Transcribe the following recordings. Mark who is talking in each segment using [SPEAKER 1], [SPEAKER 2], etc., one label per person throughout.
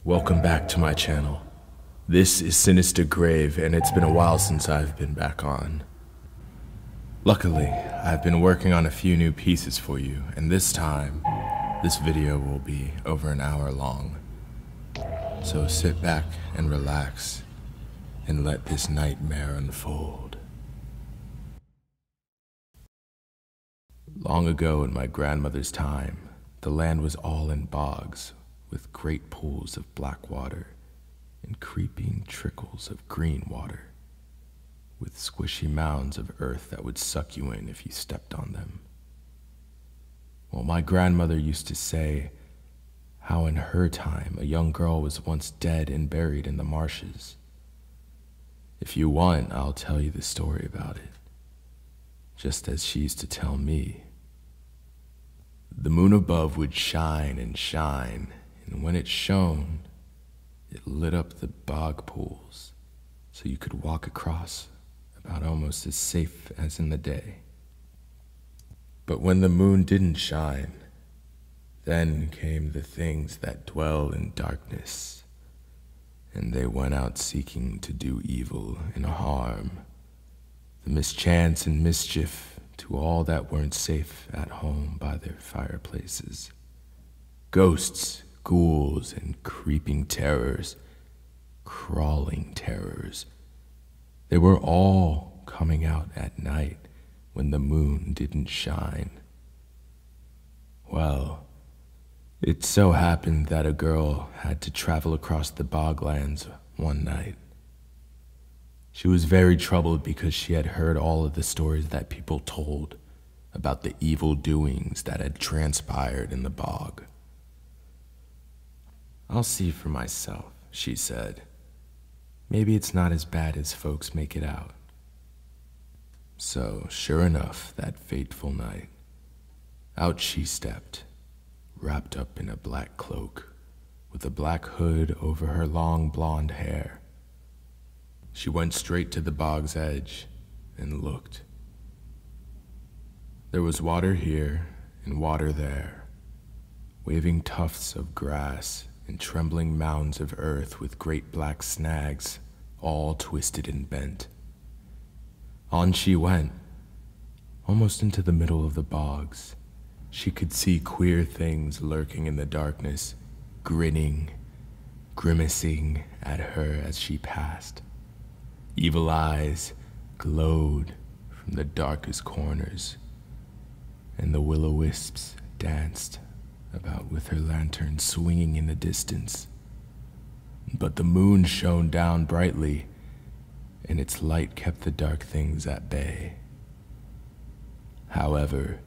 [SPEAKER 1] Welcome back to my channel. This is Sinister Grave, and it's been a while since I've been back on. Luckily, I've been working on a few new pieces for you, and this time, this video will be over an hour long. So sit back and relax, and let this nightmare unfold. Long ago in my grandmother's time, the land was all in bogs, with great pools of black water and creeping trickles of green water, with squishy mounds of earth that would suck you in if you stepped on them. Well, my grandmother used to say how in her time a young girl was once dead and buried in the marshes. If you want, I'll tell you the story about it, just as she used to tell me. The moon above would shine and shine, and when it shone, it lit up the bog pools, so you could walk across about almost as safe as in the day. But when the moon didn't shine, then came the things that dwell in darkness, and they went out seeking to do evil and harm, the mischance and mischief to all that weren't safe at home by their fireplaces. Ghosts, ghouls, and creeping terrors, crawling terrors, they were all coming out at night when the moon didn't shine. Well, it so happened that a girl had to travel across the boglands one night. She was very troubled because she had heard all of the stories that people told about the evil doings that had transpired in the bog. "I'll see for myself," she said. "Maybe it's not as bad as folks make it out." So, sure enough, that fateful night, out she stepped, wrapped up in a black cloak, with a black hood over her long blonde hair. She went straight to the bog's edge and looked. There was water here and water there, waving tufts of grass and trembling mounds of earth with great black snags, all twisted and bent. On she went, almost into the middle of the bogs. She could see queer things lurking in the darkness, grinning, grimacing at her as she passed. Evil eyes glowed from the darkest corners, and the will-o-wisps danced about with her lantern swinging in the distance. But the moon shone down brightly, and its light kept the dark things at bay. However,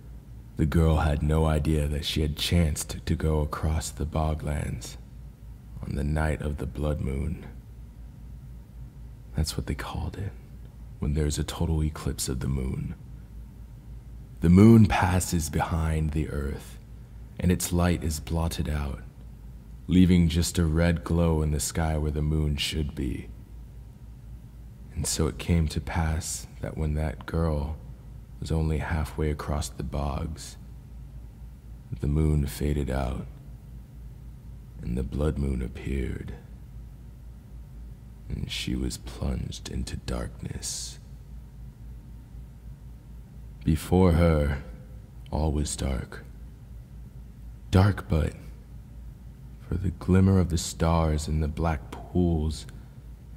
[SPEAKER 1] the girl had no idea that she had chanced to go across the boglands on the night of the blood moon. That's what they called it, when there's a total eclipse of the moon. The moon passes behind the earth, and its light is blotted out, leaving just a red glow in the sky where the moon should be. And so it came to pass that when that girl was only halfway across the bogs, the moon faded out, and the blood moon appeared, and she was plunged into darkness. Before her, all was dark. Dark, but for the glimmer of the stars in the black pools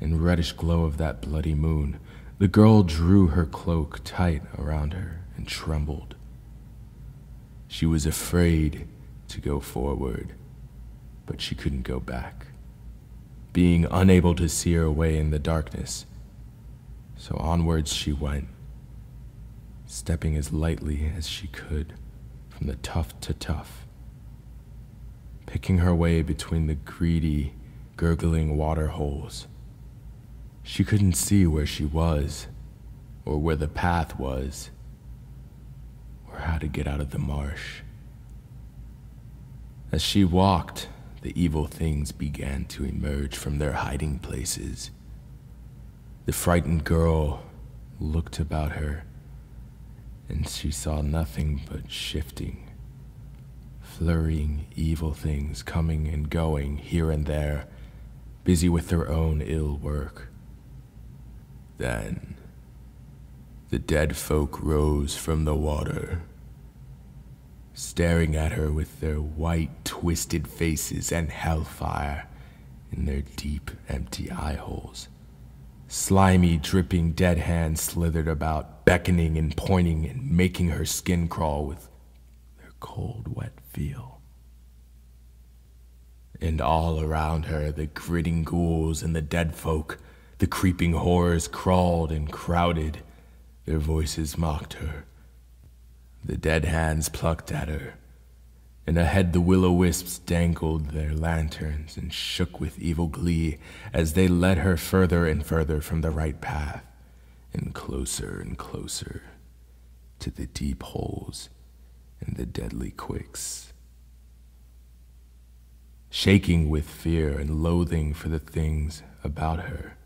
[SPEAKER 1] and reddish glow of that bloody moon, the girl drew her cloak tight around her and trembled. She was afraid to go forward, but she couldn't go back, being unable to see her way in the darkness. So onwards she went, stepping as lightly as she could from the tuft to tuft, picking her way between the greedy, gurgling water holes. She couldn't see where she was, or where the path was, or how to get out of the marsh. As she walked, the evil things began to emerge from their hiding places. The frightened girl looked about her, and she saw nothing but shifting, flurrying evil things coming and going here and there, busy with their own ill work. Then the dead folk rose from the water, staring at her with their white, twisted faces and hellfire in their deep, empty eye holes. Slimy, dripping dead hands slithered about, beckoning and pointing and making her skin crawl with their cold, wet feel. And all around her, the gritting ghouls and the dead folk, the creeping horrors crawled and crowded. Their voices mocked her. The dead hands plucked at her, and ahead the will-o'-wisps dangled their lanterns and shook with evil glee as they led her further and further from the right path, and closer to the deep holes and the deadly quicks. Shaking with fear and loathing for the things about her,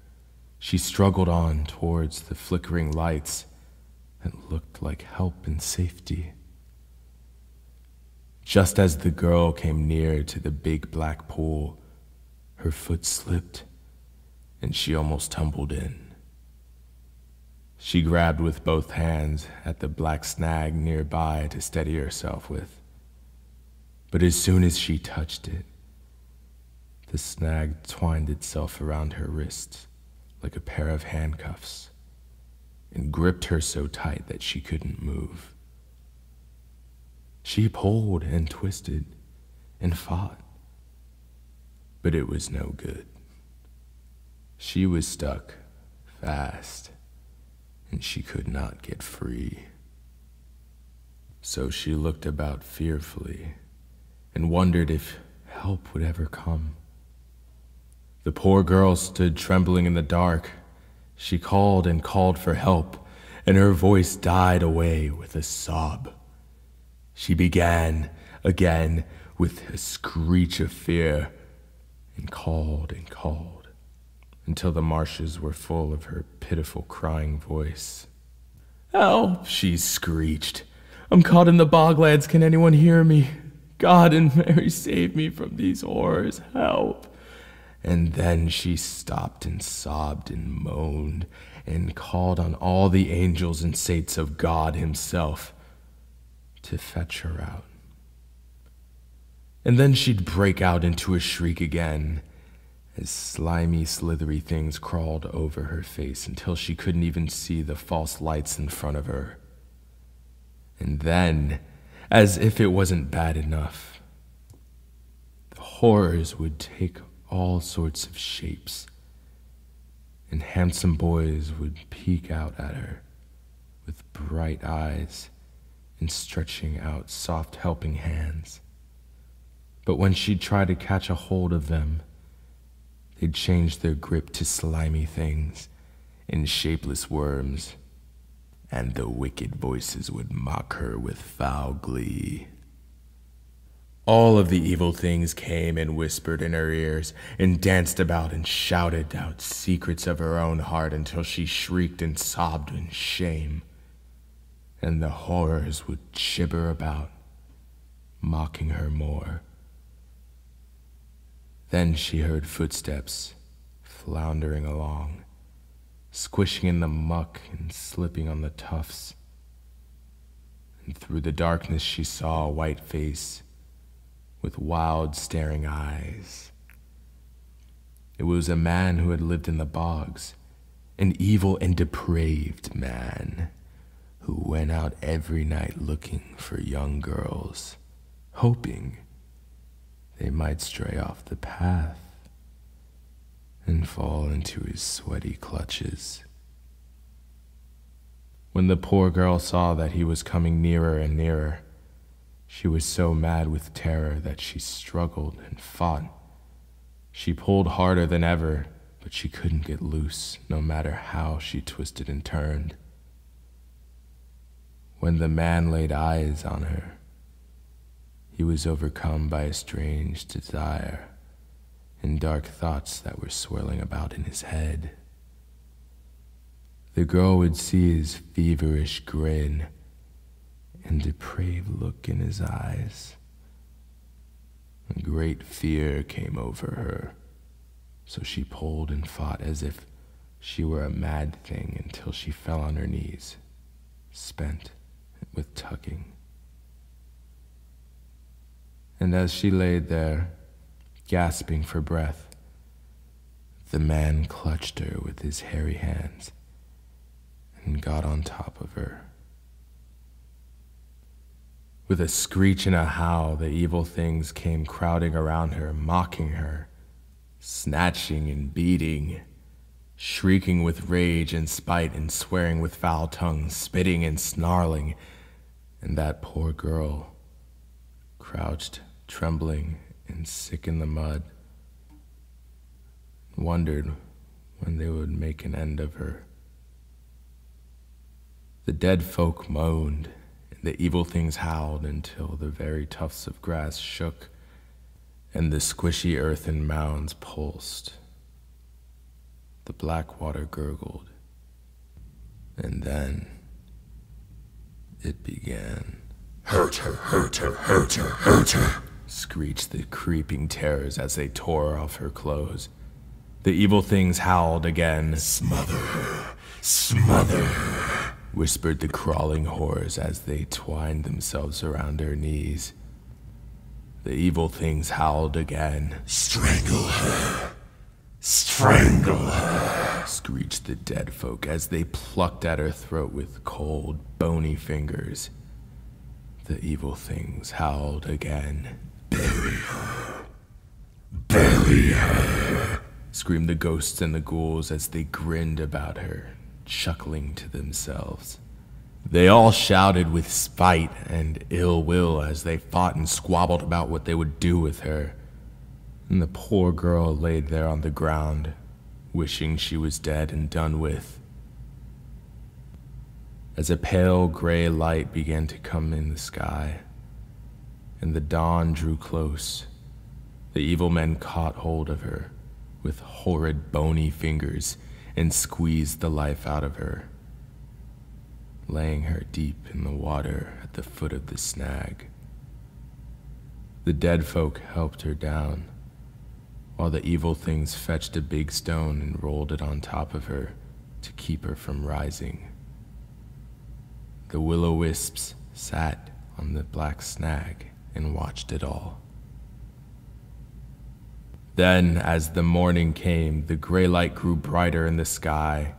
[SPEAKER 1] she struggled on towards the flickering lights that looked like help and safety. Just as the girl came near to the big black pool, her foot slipped and she almost tumbled in. She grabbed with both hands at the black snag nearby to steady herself with. But as soon as she touched it, the snag twined itself around her wrists like a pair of handcuffs and gripped her so tight that she couldn't move. She pulled and twisted and fought, but it was no good. She was stuck fast, and she could not get free. So she looked about fearfully and wondered if help would ever come. The poor girl stood trembling in the dark. She called and called for help, and her voice died away with a sob. She began again with a screech of fear and called until the marshes were full of her pitiful crying voice. "Help!" she screeched. "I'm caught in the boglands. Can anyone hear me? God and Mary, save me from these horrors. Help!" And then she stopped and sobbed and moaned and called on all the angels and saints of God himself to fetch her out. And then she'd break out into a shriek again as slimy, slithery things crawled over her face until she couldn't even see the false lights in front of her. And then, as if it wasn't bad enough, the horrors would take all sorts of shapes, and handsome boys would peek out at her with bright eyes and stretching out soft helping hands. But when she'd try to catch a hold of them, they'd change their grip to slimy things and shapeless worms, and the wicked voices would mock her with foul glee. All of the evil things came and whispered in her ears and danced about and shouted out secrets of her own heart until she shrieked and sobbed in shame. And the horrors would gibber about, mocking her more. Then she heard footsteps floundering along, squishing in the muck and slipping on the tufts. And through the darkness she saw a white face with wild, staring eyes. It was a man who had lived in the bogs, an evil and depraved man who went out every night looking for young girls, hoping they might stray off the path and fall into his sweaty clutches. When the poor girl saw that he was coming nearer and nearer, she was so mad with terror that she struggled and fought. She pulled harder than ever, but she couldn't get loose, no matter how she twisted and turned. When the man laid eyes on her, he was overcome by a strange desire and dark thoughts that were swirling about in his head. The girl would see his feverish grin and depraved look in his eyes A great fear came over her, so she pulled and fought as if she were a mad thing until she fell on her knees, spent with tugging. And as she laid there, gasping for breath, the man clutched her with his hairy hands and got on top of her. With a screech and a howl, the evil things came crowding around her, mocking her, snatching and beating, shrieking with rage and spite and swearing with foul tongues, spitting and snarling. And that poor girl, crouched, trembling, and sick in the mud, wondered when they would make an end of her. The dead folk moaned, and the evil things howled until the very tufts of grass shook and the squishy earthen mounds pulsed. The black water gurgled, and then it began.
[SPEAKER 2] Hurt her, hurt her, hurt her, hurt her,
[SPEAKER 1] screeched the creeping terrors as they tore off her clothes. The evil things howled again.
[SPEAKER 2] Smother her, smother her,
[SPEAKER 1] whispered the crawling horrors as they twined themselves around her knees. The evil things howled again.
[SPEAKER 2] Strangle her, strangle her,
[SPEAKER 1] screeched the dead folk as they plucked at her throat with cold, bony fingers. The evil things howled again.
[SPEAKER 2] Bury her, bury her,
[SPEAKER 1] screamed the ghosts and the ghouls as they grinned about her, chuckling to themselves. They all shouted with spite and ill will as they fought and squabbled about what they would do with her. And the poor girl laid there on the ground, wishing she was dead and done with. As a pale gray light began to come in the sky, and the dawn drew close, the evil men caught hold of her with horrid bony fingers and squeezed the life out of her, laying her deep in the water at the foot of the snag. The dead folk helped her down, while the evil things fetched a big stone and rolled it on top of her to keep her from rising. The will-o-wisps sat on the black snag and watched it all. Then, as the morning came, the gray light grew brighter in the sky.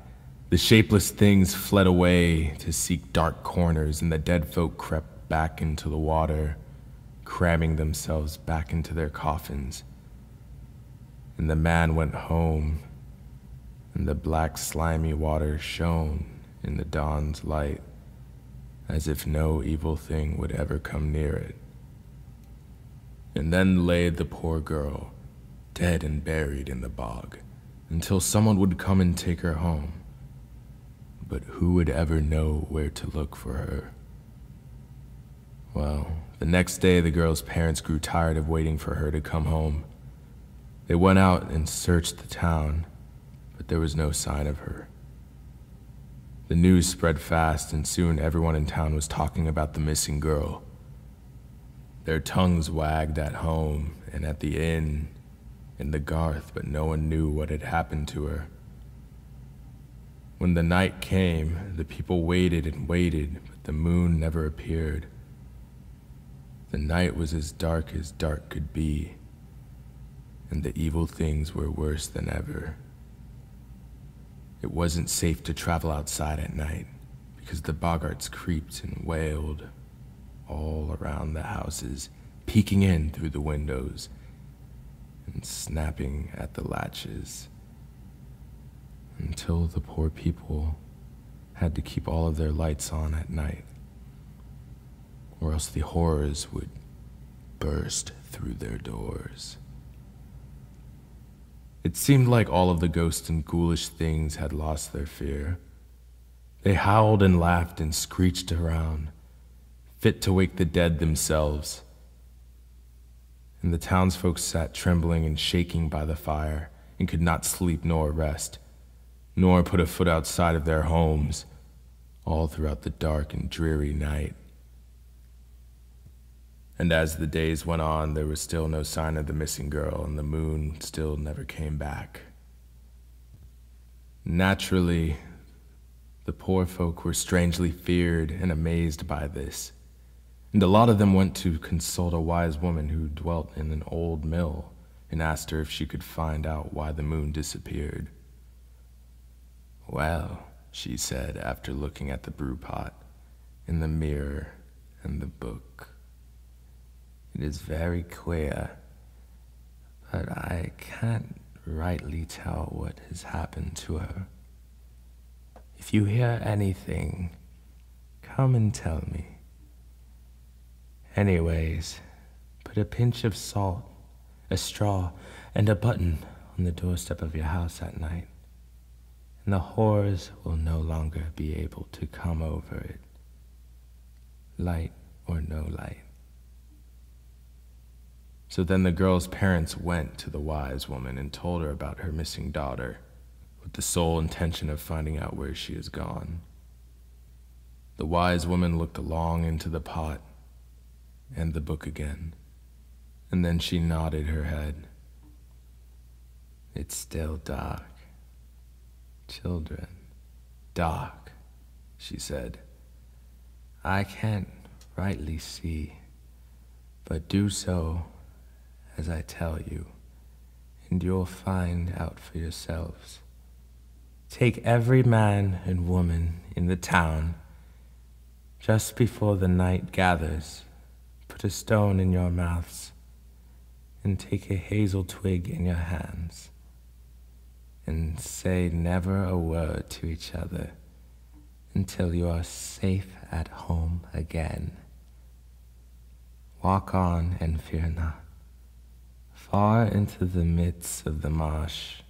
[SPEAKER 1] The shapeless things fled away to seek dark corners, and the dead folk crept back into the water, cramming themselves back into their coffins. And the man went home, and the black slimy water shone in the dawn's light, as if no evil thing would ever come near it. And then lay the poor girl, dead and buried in the bog, until someone would come and take her home. But who would ever know where to look for her? Well, the next day the girl's parents grew tired of waiting for her to come home. They went out and searched the town, but there was no sign of her. The news spread fast, and soon everyone in town was talking about the missing girl. Their tongues wagged at home and at the inn, in the garth, but no one knew what had happened to her. When the night came, the people waited and waited, but the moon never appeared. The night was as dark could be, and the evil things were worse than ever. It wasn't safe to travel outside at night because the boggarts creeped and wailed all around the houses, peeking in through the windows and snapping at the latches, until the poor people had to keep all of their lights on at night, or else the horrors would burst through their doors. It seemed like all of the ghosts and ghoulish things had lost their fear. They howled and laughed and screeched around, fit to wake the dead themselves. And the townsfolk sat trembling and shaking by the fire and could not sleep nor rest, nor put a foot outside of their homes, all throughout the dark and dreary night. And as the days went on, there was still no sign of the missing girl, and the moon still never came back. Naturally, the poor folk were strangely feared and amazed by this, and a lot of them went to consult a wise woman who dwelt in an old mill and asked her if she could find out why the moon disappeared. "Well," she said after looking at the brew pot, in the mirror, and the book, "it is very queer, but I can't rightly tell what has happened to her. If you hear anything, come and tell me. Anyways, put a pinch of salt, a straw, and a button on the doorstep of your house at night, and the horrors will no longer be able to come over it, light or no light." So then the girl's parents went to the wise woman and told her about her missing daughter, with the sole intention of finding out where she has gone. The wise woman looked long into the pot and the book again, and then she nodded her head. "It's still dark. Children, dark," she said. "I can't rightly see, but do so as I tell you, and you'll find out for yourselves. Take every man and woman in the town. Just before the night gathers, put a stone in your mouths, and take a hazel twig in your hands, and say never a word to each other until you are safe at home again. Walk on and fear not. Far into the midst of the marsh,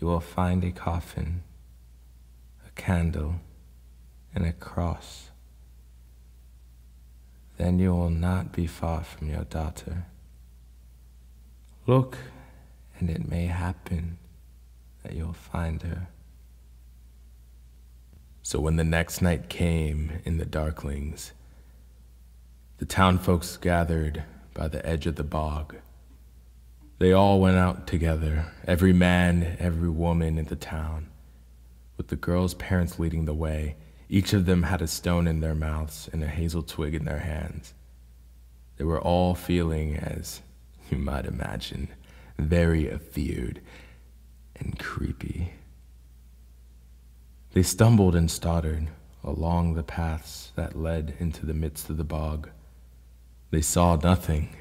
[SPEAKER 1] you will find a coffin, a candle, and a cross. Then you will not be far from your daughter. Look, and it may happen that you'll find her." So when the next night came in the darklings, the town folks gathered by the edge of the bog. They all went out together, every man, every woman in the town, with the girl's parents leading the way. Each of them had a stone in their mouths and a hazel twig in their hands. They were all feeling, as you might imagine, very afeared and creepy. They stumbled and stuttered along the paths that led into the midst of the bog. They saw nothing,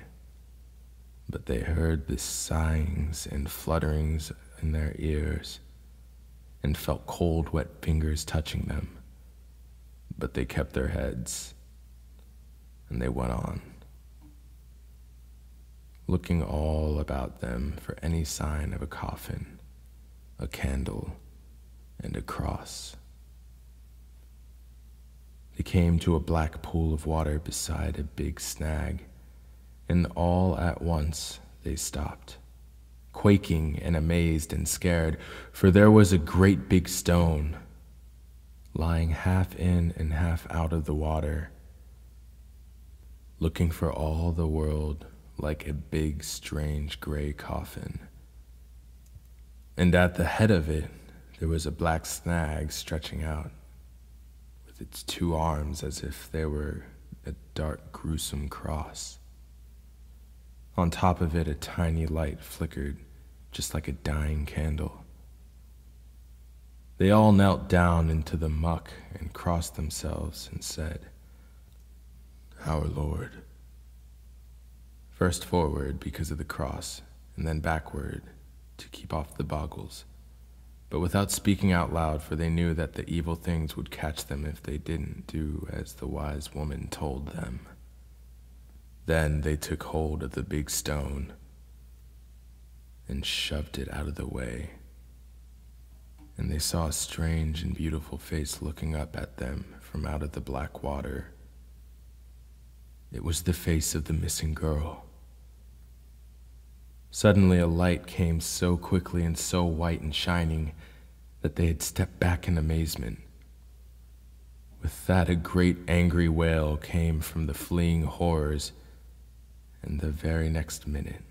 [SPEAKER 1] but they heard the sighings and flutterings in their ears and felt cold, wet fingers touching them. But they kept their heads, and they went on, looking all about them for any sign of a coffin, a candle, and a cross. They came to a black pool of water beside a big snag, and all at once they stopped, quaking and amazed and scared, for there was a great big stone lying half in and half out of the water, looking for all the world like a big, strange gray coffin. And at the head of it, there was a black snag stretching out, with its two arms as if they were a dark, gruesome cross. On top of it, a tiny light flickered, just like a dying candle. They all knelt down into the muck and crossed themselves and said, "Our Lord." First forward because of the cross, and then backward to keep off the boggles, but without speaking out loud, for they knew that the evil things would catch them if they didn't do as the wise woman told them. Then they took hold of the big stone and shoved it out of the way, and they saw a strange and beautiful face looking up at them from out of the black water. It was the face of the missing girl. Suddenly a light came so quickly and so white and shining that they had stepped back in amazement. With that, a great angry wail came from the fleeing horrors, And the very next minute,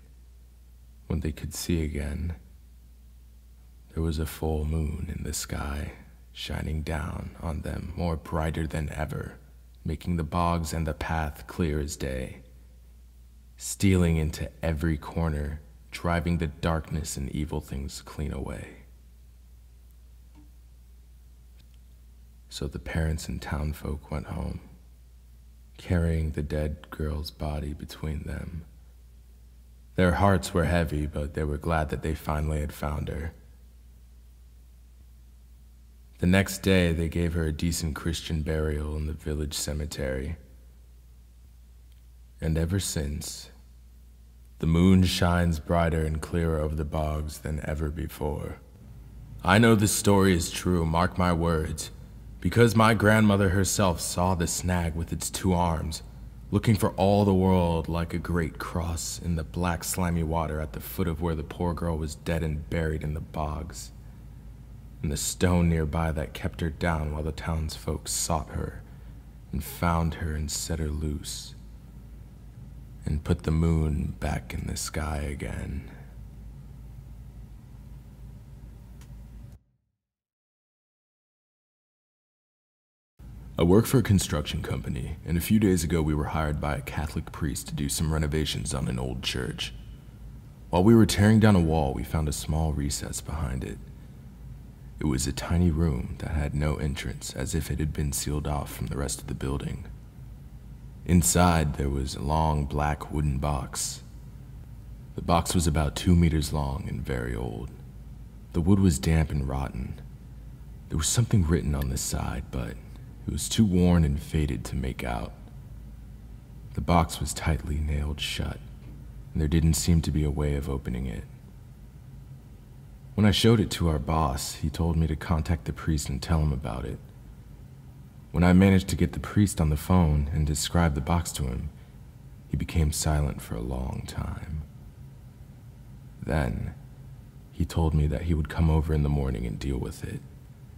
[SPEAKER 1] when they could see again, there was a full moon in the sky, shining down on them more brighter than ever, making the bogs and the path clear as day, stealing into every corner, driving the darkness and evil things clean away. So the parents and townfolk went home, carrying the dead girl's body between them. Their hearts were heavy, but they were glad that they finally had found her. The next day, they gave her a decent Christian burial in the village cemetery. And ever since, the moon shines brighter and clearer over the bogs than ever before. I know this story is true, mark my words, because my grandmother herself saw the snag with its 2 arms, looking for all the world like a great cross in the black slimy water at the foot of where the poor girl was dead and buried in the bogs, and the stone nearby that kept her down while the townsfolk sought her and found her and set her loose and put the moon back in the sky again. I work for a construction company, and a few days ago we were hired by a Catholic priest to do some renovations on an old church. While we were tearing down a wall, we found a small recess behind it. It was a tiny room that had no entrance, as if it had been sealed off from the rest of the building. Inside, there was a long black wooden box. The box was about 2 meters long and very old. The wood was damp and rotten. There was something written on the side, but it was too worn and faded to make out. The box was tightly nailed shut, and there didn't seem to be a way of opening it. When I showed it to our boss, he told me to contact the priest and tell him about it. When I managed to get the priest on the phone and describe the box to him, he became silent for a long time. Then, he told me that he would come over in the morning and deal with it.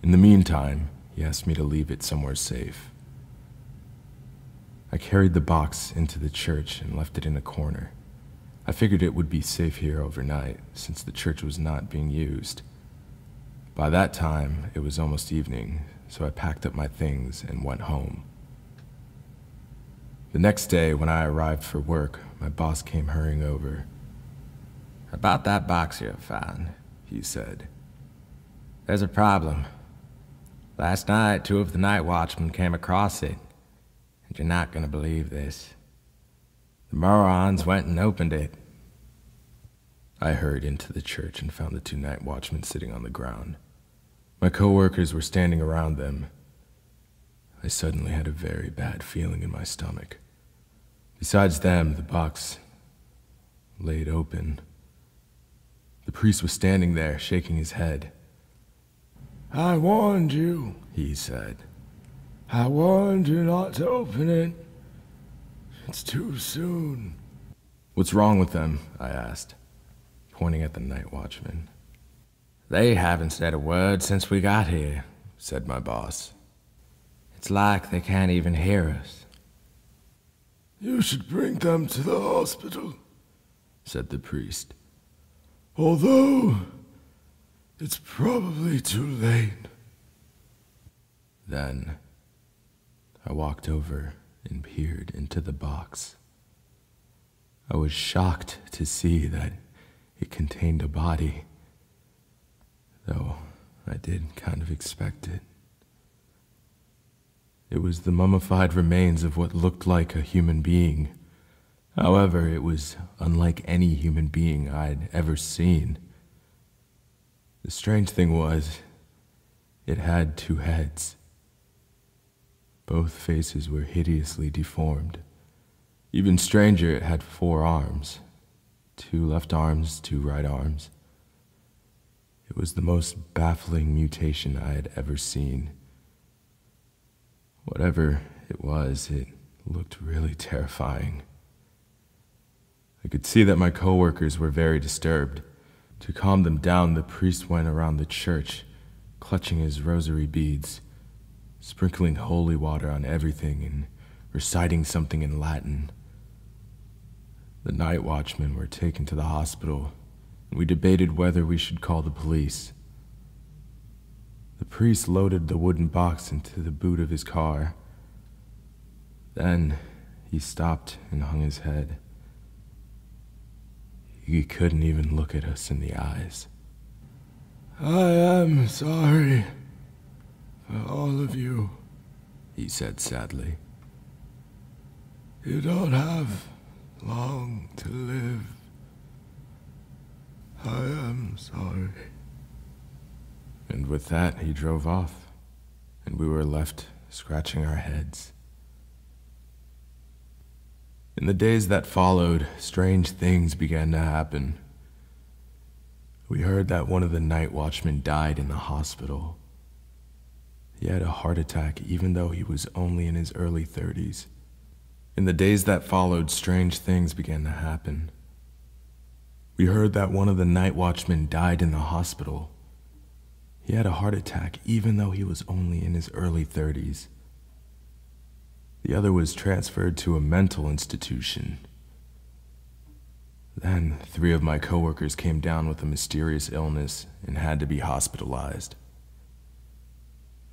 [SPEAKER 1] In the meantime, he asked me to leave it somewhere safe. I carried the box into the church and left it in a corner. I figured it would be safe here overnight, since the church was not being used. By that time, it was almost evening, so I packed up my things and went home. The next day, when I arrived for work, my boss came hurrying over.
[SPEAKER 3] "About that box you found,"
[SPEAKER 1] he said.
[SPEAKER 3] "There's a problem. Last night, 2 of the night watchmen came across it, and you're not going to believe this. The morons went and opened it."
[SPEAKER 1] I hurried into the church and found the 2 night watchmen sitting on the ground. My co-workers were standing around them. I suddenly had a very bad feeling in my stomach. Besides them, the box laid open. The priest was standing there, shaking his head.
[SPEAKER 2] "I warned you,"
[SPEAKER 1] he said.
[SPEAKER 2] "I warned you not to open it. It's too soon."
[SPEAKER 1] "What's wrong with them?" I asked, pointing at the night watchman.
[SPEAKER 3] "They haven't said a word since we got here,"
[SPEAKER 1] said my boss.
[SPEAKER 3] "It's like they can't even hear us."
[SPEAKER 2] "You should bring them to the hospital,"
[SPEAKER 1] said the priest.
[SPEAKER 2] "Although it's probably too late."
[SPEAKER 1] Then I walked over and peered into the box. I was shocked to see that it contained a body, though I did kind of expect it. It was the mummified remains of what looked like a human being. However, it was unlike any human being I'd ever seen. The strange thing was, it had 2 heads. Both faces were hideously deformed. Even stranger, it had 4 arms. 2 left arms, 2 right arms. It was the most baffling mutation I had ever seen. Whatever it was, it looked really terrifying. I could see that my co-workers were very disturbed. To calm them down, the priest went around the church, clutching his rosary beads, sprinkling holy water on everything and reciting something in Latin. The night watchmen were taken to the hospital, and we debated whether we should call the police. The priest loaded the wooden box into the boot of his car. Then he stopped and hung his head. He couldn't even look at us in the eyes.
[SPEAKER 2] I am sorry for all of you,
[SPEAKER 1] he said sadly.
[SPEAKER 2] You don't have long to live. I am sorry.
[SPEAKER 1] And with that, he drove off, and we were left scratching our heads. In the days that followed, strange things began to happen. We heard that one of the night watchmen died in the hospital. He had a heart attack even though he was only in his early 30s. In the days that followed, strange things began to happen. We heard that one of the night watchmen died in the hospital. He had a heart attack even though he was only in his early 30s. The other was transferred to a mental institution. Then 3 of my coworkers came down with a mysterious illness and had to be hospitalized.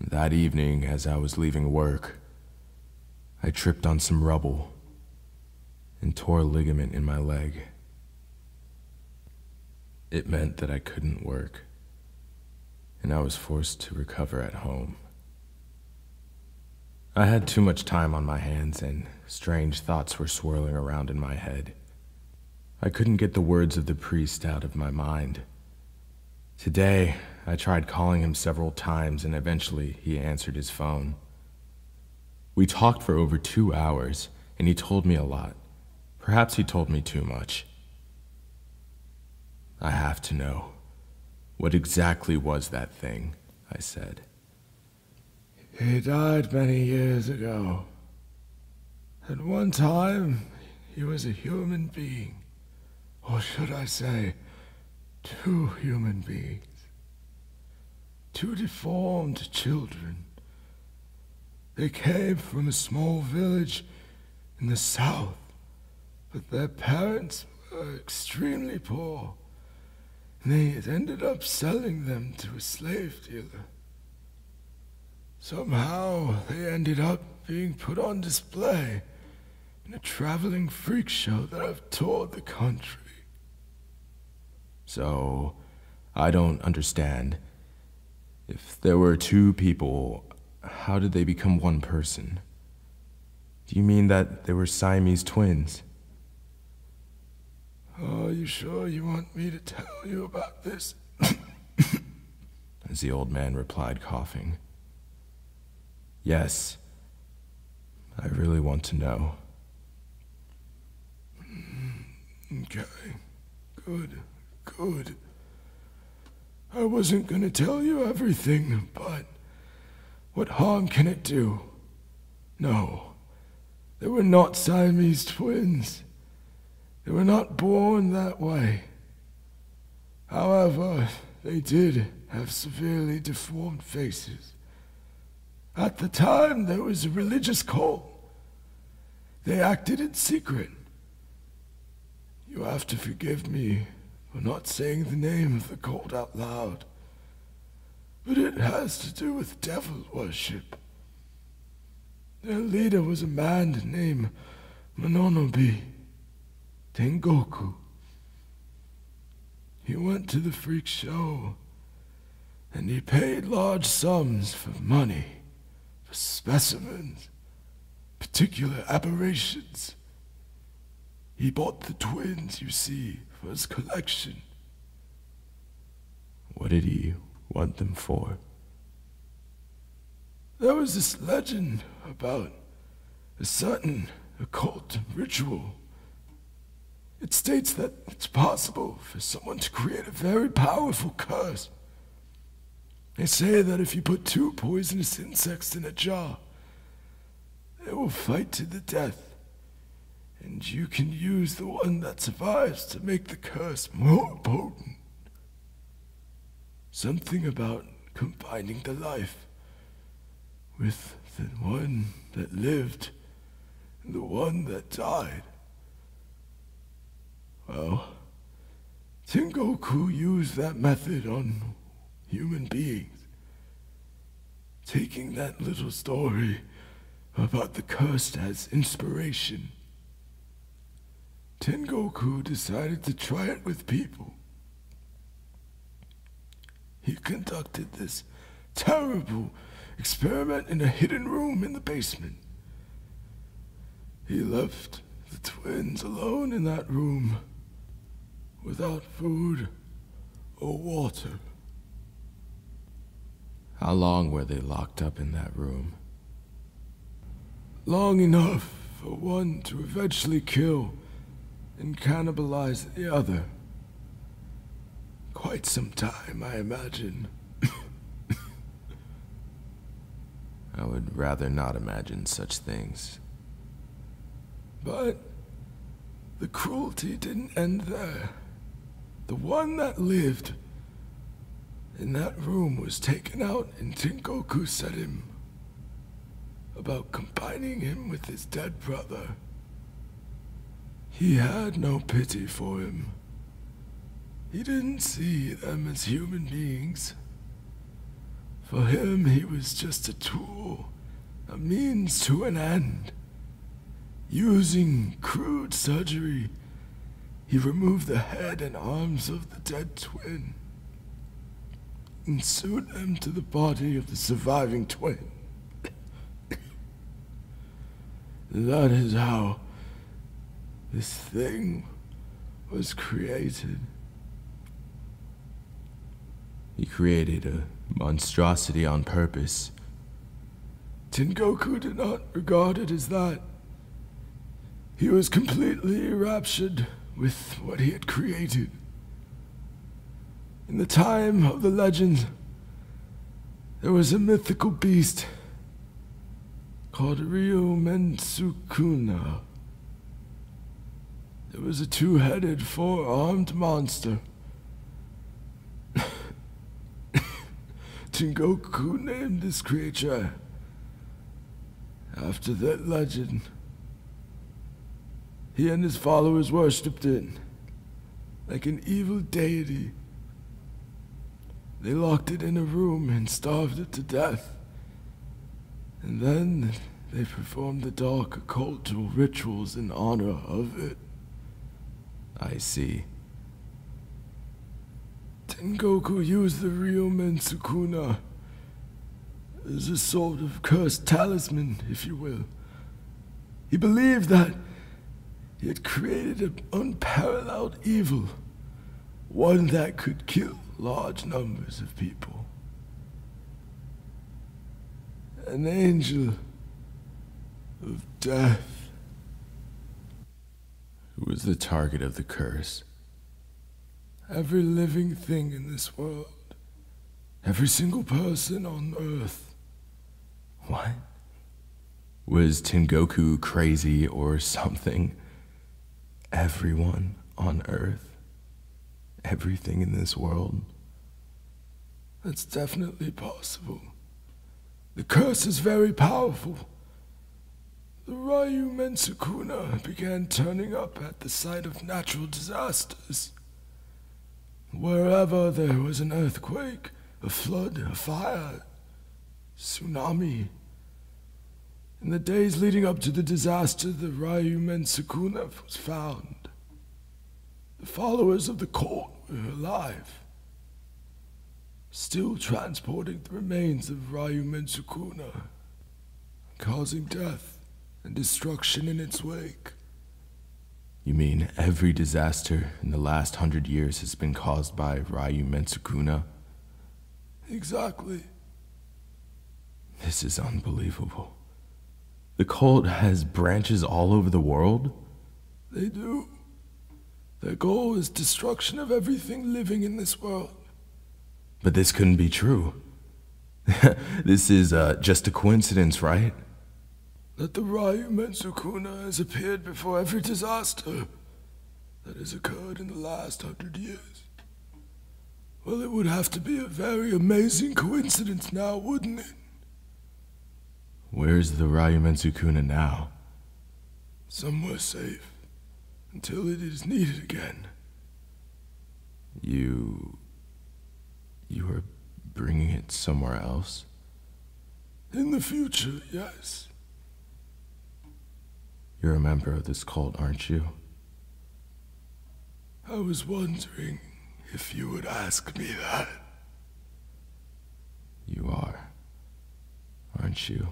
[SPEAKER 1] That evening, as I was leaving work, I tripped on some rubble and tore a ligament in my leg. It meant that I couldn't work, and I was forced to recover at home. I had too much time on my hands, and strange thoughts were swirling around in my head. I couldn't get the words of the priest out of my mind. Today, I tried calling him several times, and eventually he answered his phone. We talked for over 2 hours, and he told me a lot. Perhaps he told me too much. I have to know. What exactly was that thing? I said.
[SPEAKER 2] He died many years ago. At one time, he was a human being. Or should I say, 2 human beings. 2 deformed children. They came from a small village in the south, but their parents were extremely poor, and they had ended up selling them to a slave dealer. Somehow, they ended up being put on display in a traveling freak show that have toured the country.
[SPEAKER 1] So, I don't understand. If there were 2 people, how did they become one person? Do you mean that they were Siamese twins?
[SPEAKER 2] Are you sure you want me to tell you about this?
[SPEAKER 1] As the old man replied, coughing. Yes. I really want to know.
[SPEAKER 2] Okay. Good. I wasn't gonna tell you everything, but what harm can it do? No, they were not Siamese twins. They were not born that way. However, they did have severely deformed faces. At the time, there was a religious cult. They acted in secret. You have to forgive me for not saying the name of the cult out loud, but it has to do with devil worship. Their leader was a man named Mononobe Tengoku. He went to the freak show, and he paid large sums for money, for specimens, particular aberrations. He bought the twins, you see, for his collection.
[SPEAKER 1] What did he want them for?
[SPEAKER 2] There was this legend about a certain occult ritual. It states that it's possible for someone to create a very powerful curse. They say that if you put 2 poisonous insects in a jar, they will fight to the death, and you can use the one that survives to make the curse more potent. Something about combining the life with the one that lived and the one that died. Well, Tengoku used that method on human beings, taking that little story about the curse as inspiration. Tengoku decided to try it with people. He conducted this terrible experiment in a hidden room in the basement. He left the twins alone in that room, without food or water.
[SPEAKER 1] How long were they locked up in that room?
[SPEAKER 2] Long enough for one to eventually kill and cannibalize the other. Quite some time, I imagine.
[SPEAKER 1] I would rather not imagine such things.
[SPEAKER 2] But the cruelty didn't end there. The one that lived in that room was taken out, and Tengoku said him about combining him with his dead brother. He had no pity for him. He didn't see them as human beings. For him, he was just a tool, a means to an end. Using crude surgery, he removed the head and arms of the dead twin and sewed them to the body of the surviving twin. That is how this thing was created.
[SPEAKER 1] He created a monstrosity on purpose.
[SPEAKER 2] Tengoku did not regard it as that. He was completely enraptured with what he had created. In the time of the legend, there was a mythical beast called Ryomensukuna. It was a two-headed, four-armed monster. Tengoku named this creature after that legend. He and his followers worshipped it like an evil deity. They locked it in a room and starved it to death. And then they performed the dark occultal rituals in honor of it.
[SPEAKER 1] I see.
[SPEAKER 2] Tengoku used the Ryomensukuna as a sort of cursed talisman, if you will. He believed that he had created an unparalleled evil, one that could kill large numbers of people. An angel of death.
[SPEAKER 1] Who was the target of the curse?
[SPEAKER 2] Every living thing in this world. Every single person on Earth.
[SPEAKER 1] What? Was Tengoku crazy or something? Everyone on Earth? Everything in this world?
[SPEAKER 2] That's definitely possible. The curse is very powerful. The Ryomensukuna began turning up at the site of natural disasters. Wherever there was an earthquake, a flood, a fire, tsunami. In the days leading up to the disaster, the Ryomensukuna was found. The followers of the cult were alive, still transporting the remains of Ryomensukuna, causing death and destruction in its wake.
[SPEAKER 1] You mean every disaster in the last 100 years has been caused by Ryomensukuna?
[SPEAKER 2] Exactly.
[SPEAKER 1] This is unbelievable. The cult has branches all over the world?
[SPEAKER 2] They do. Their goal is destruction of everything living in this world.
[SPEAKER 1] But this couldn't be true. This is just a coincidence, right?
[SPEAKER 2] That the Ryomensukuna has appeared before every disaster that has occurred in the last 100 years. Well, it would have to be a very amazing coincidence now, wouldn't it?
[SPEAKER 1] Where's the Ryomensukuna now?
[SPEAKER 2] Somewhere safe. until it is needed again.
[SPEAKER 1] You are bringing it somewhere else?
[SPEAKER 2] In the future, yes.
[SPEAKER 1] You're a member of this cult, aren't you?
[SPEAKER 2] I was wondering if you would ask me that.
[SPEAKER 1] You are, aren't you?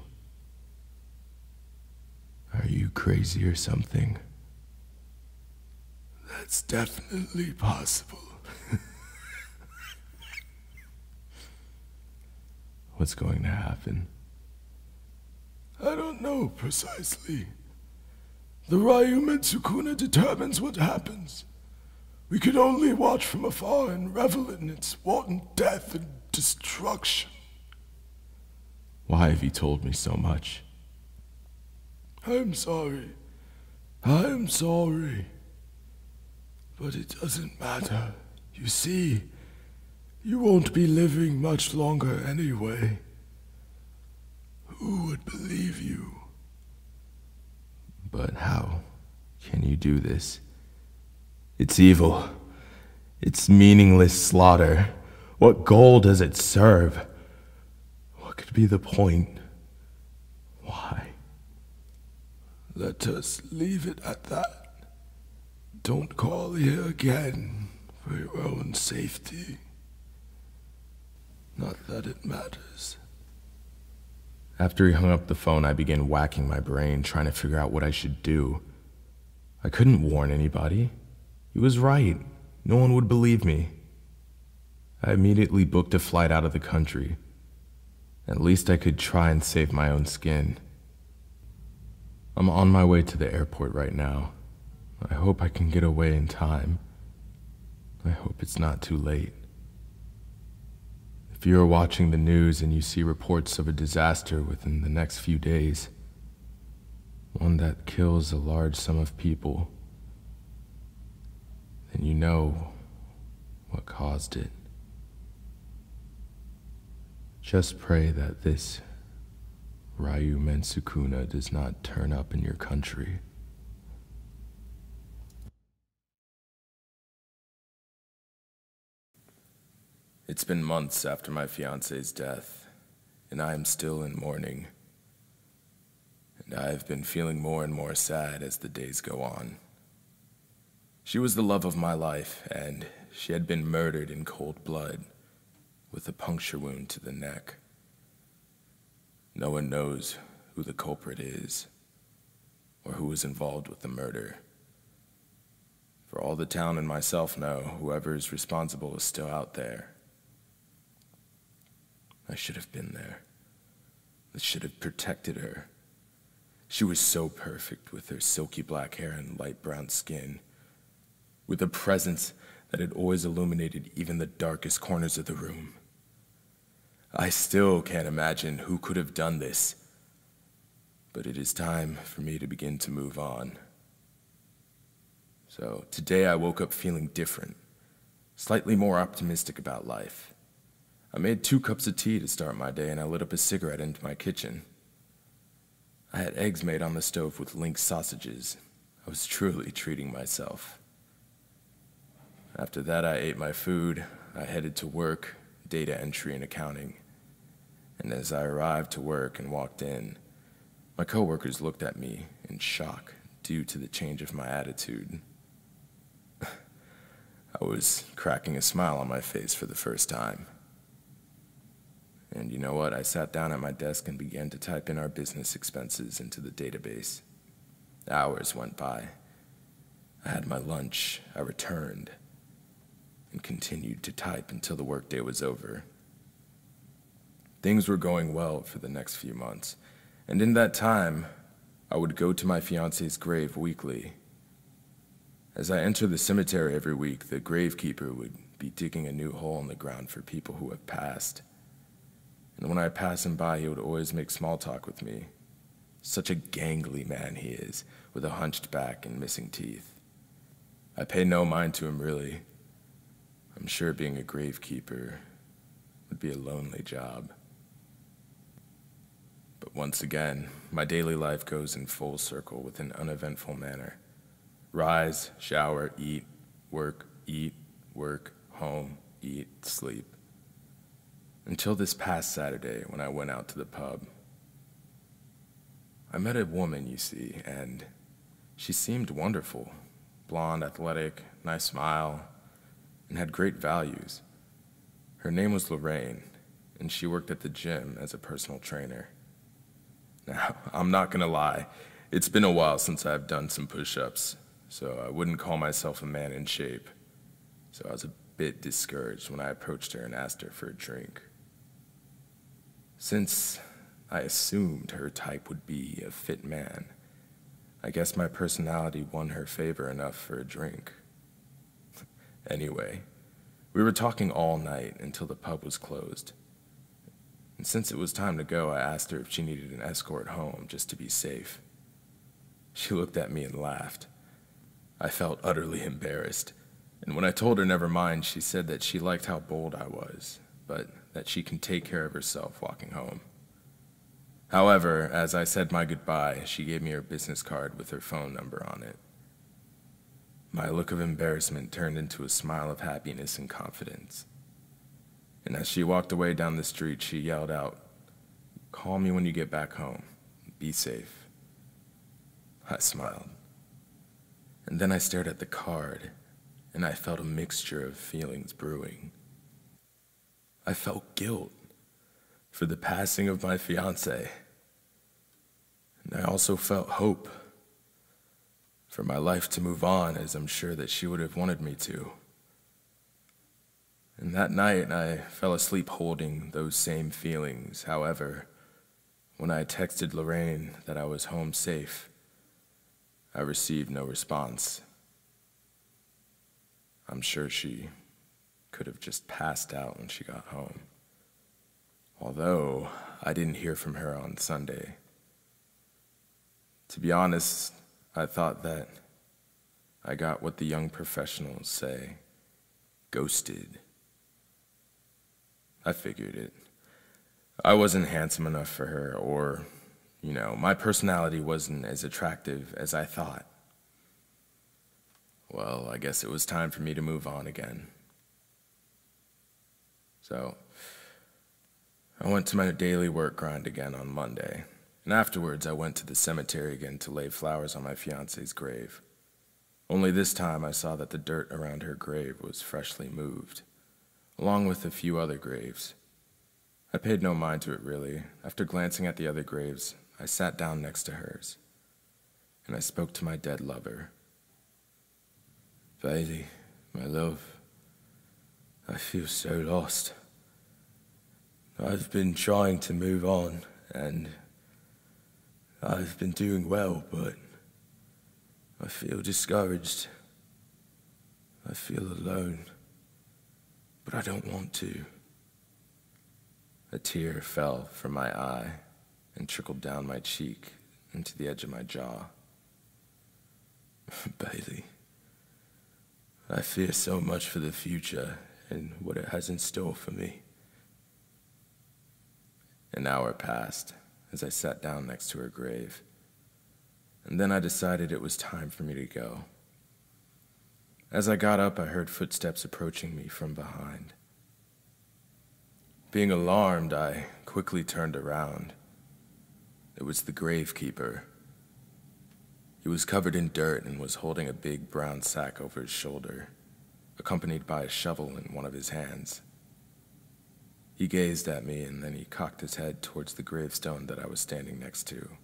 [SPEAKER 1] Are you crazy or something?
[SPEAKER 2] That's definitely possible.
[SPEAKER 1] What's going to happen?
[SPEAKER 2] I don't know precisely. The Ryu Mensukuna determines what happens. We can only watch from afar and revel in its wanton death and destruction.
[SPEAKER 1] Why have you told me so much?
[SPEAKER 2] I'm sorry. I'm sorry. But it doesn't matter. You see, you won't be living much longer anyway. Who would believe you?
[SPEAKER 1] But how can you do this? It's evil. It's meaningless slaughter. What goal does it serve? What could be the point? Why?
[SPEAKER 2] Let us leave it at that. Don't call here again for your own safety. Not that it matters.
[SPEAKER 1] After he hung up the phone, I began whacking my brain, trying to figure out what I should do. I couldn't warn anybody. He was right. No one would believe me. I immediately booked a flight out of the country. At least I could try and save my own skin. I'm on my way to the airport right now. I hope I can get away in time. I hope it's not too late. If you are watching the news and you see reports of a disaster within the next few days, one that kills a large sum of people, then you know what caused it. Just pray that this Ryu Mensukuna does not turn up in your country. It's been months after my fiance's death, and I am still in mourning. And I have been feeling more and more sad as the days go on. She was the love of my life, and she had been murdered in cold blood, with a puncture wound to the neck. No one knows who the culprit is, or who was involved with the murder. For all the town and myself know, whoever is responsible is still out there. I should have been there. I should have protected her. She was so perfect with her silky black hair and light brown skin, with a presence that had always illuminated even the darkest corners of the room. I still can't imagine who could have done this, but it is time for me to begin to move on. So today I woke up feeling different, slightly more optimistic about life. I made 2 cups of tea to start my day, and I lit up a cigarette into my kitchen. I had eggs made on the stove with link sausages. I was truly treating myself. After that, I ate my food. I headed to work, data entry and accounting. And as I arrived to work and walked in, my coworkers looked at me in shock due to the change of my attitude. I was cracking a smile on my face for the first time. And you know what? I sat down at my desk and began to type in our business expenses into the database. Hours went by. I had my lunch. I returned and continued to type until the workday was over. Things were going well for the next few months, and in that time, I would go to my fiance's grave weekly. As I enter the cemetery every week, the gravekeeper would be digging a new hole in the ground for people who have passed. And when I pass him by, he would always make small talk with me. Such a gangly man he is, with a hunched back and missing teeth. I pay no mind to him, really. I'm sure being a gravekeeper would be a lonely job. But once again, my daily life goes in full circle with an uneventful manner. Rise, shower, eat, work, home, eat, sleep. Until this past Saturday when I went out to the pub. I met a woman, you see, and she seemed wonderful. Blonde, athletic, nice smile, and had great values. Her name was Lorraine, and she worked at the gym as a personal trainer. Now, I'm not gonna lie, it's been a while since I've done some push-ups, so I wouldn't call myself a man in shape. So I was a bit discouraged when I approached her and asked her for a drink. Since I assumed her type would be a fit man, I guess my personality won her favor enough for a drink. Anyway, we were talking all night until the pub was closed. And since it was time to go, I asked her if she needed an escort home just to be safe. She looked at me and laughed. I felt utterly embarrassed, and when I told her never mind, she said that she liked how bold I was, but that she can take care of herself walking home. However, as I said my goodbye, she gave me her business card with her phone number on it. My look of embarrassment turned into a smile of happiness and confidence. And as she walked away down the street, she yelled out, "Call me when you get back home. Be safe." I smiled. And then I stared at the card, and I felt a mixture of feelings brewing. I felt guilt for the passing of my fiancée. And I also felt hope for my life to move on, as I'm sure that she would have wanted me to. And that night, I fell asleep holding those same feelings. However, when I texted Lorraine that I was home safe, I received no response. I'm sure she could have just passed out when she got home. Although, I didn't hear from her on Sunday. To be honest, I thought that I got what the young professionals say, ghosted. I figured it. I wasn't handsome enough for her, or, my personality wasn't as attractive as I thought. Well, I guess it was time for me to move on again. So, I went to my daily work grind again on Monday, and afterwards I went to the cemetery again to lay flowers on my fiance's grave. Only this time I saw that the dirt around her grave was freshly moved, along with a few other graves. I paid no mind to it really. After glancing at the other graves, I sat down next to hers, and I spoke to my dead lover. "Bailey, my love, I feel so lost. I've been trying to move on, and I've been doing well, but I feel discouraged. I feel alone, but I don't want to." A tear fell from my eye and trickled down my cheek into the edge of my jaw. "Bailey, I fear so much for the future and what it has in store for me." An hour passed as I sat down next to her grave, and then I decided it was time for me to go. As I got up, I heard footsteps approaching me from behind. Being alarmed, I quickly turned around. It was the gravekeeper. He was covered in dirt and was holding a big brown sack over his shoulder, accompanied by a shovel in one of his hands. He gazed at me, and then he cocked his head towards the gravestone that I was standing next to.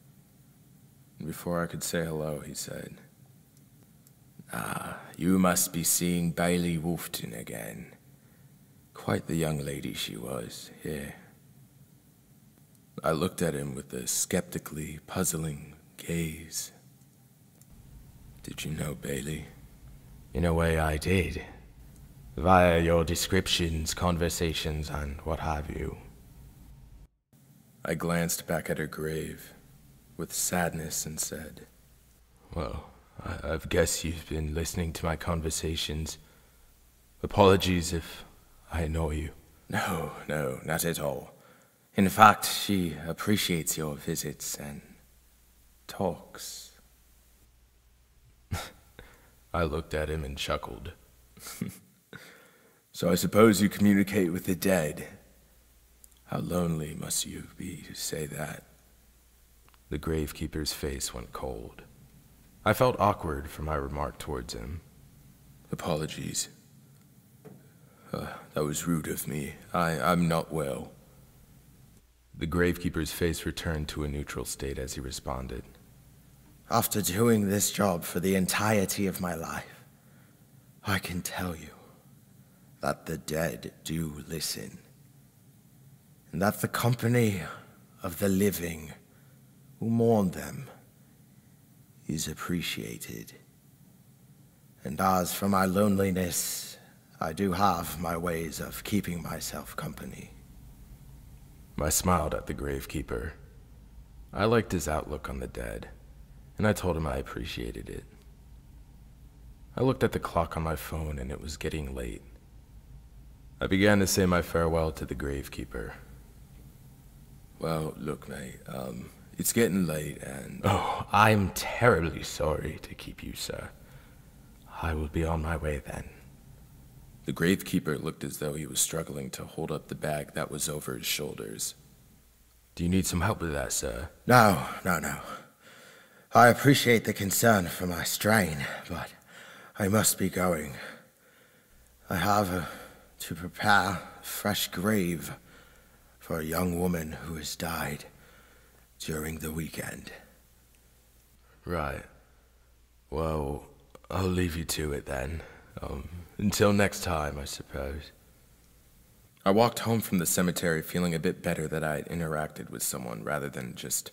[SPEAKER 1] And before I could say hello, he said, "Ah, you must be seeing Bailey Wolfton again. Quite the young lady she was, yeah." I looked at him with a skeptically puzzling gaze. "Did you know Bailey?"
[SPEAKER 3] In a way, I did. Via your descriptions, conversations, and what have you.
[SPEAKER 1] I glanced back at her grave with sadness and said,
[SPEAKER 3] Well, I guess you've been listening to my conversations. Apologies if I annoy you.
[SPEAKER 1] No, not at all. In fact, she appreciates your visits and talks." I looked at him and chuckled.
[SPEAKER 2] So I suppose you communicate with the dead. How lonely must you be to say that?
[SPEAKER 1] The gravekeeper's face went cold. I felt awkward for my remark towards him.
[SPEAKER 2] Apologies. That was rude of me. I'm not well.
[SPEAKER 1] The gravekeeper's face returned to a neutral state as he responded.
[SPEAKER 4] After doing this job for the entirety of my life, I can tell you that the dead do listen, and that the company of the living who mourn them is appreciated. And as for my loneliness, I do have my ways of keeping myself company.
[SPEAKER 1] I smiled at the gravekeeper. I liked his outlook on the dead, and I told him I appreciated it. I looked at the clock on my phone, and it was getting late. I began to say my farewell to the gravekeeper.
[SPEAKER 2] Well, look, mate, it's getting late and...
[SPEAKER 1] Oh, I'm terribly sorry to keep you, sir. I will be on my way then.
[SPEAKER 2] The gravekeeper looked as though he was struggling to hold up the bag that was over his shoulders.
[SPEAKER 1] Do you need some help with that, sir?
[SPEAKER 4] No. I appreciate the concern for my strain, but I must be going. I have to prepare a fresh grave for a young woman who has died during the weekend.
[SPEAKER 1] Right. Well, I'll leave you to it then. Until next time, I suppose.
[SPEAKER 2] I walked home from the cemetery feeling a bit better that I had interacted with someone rather than just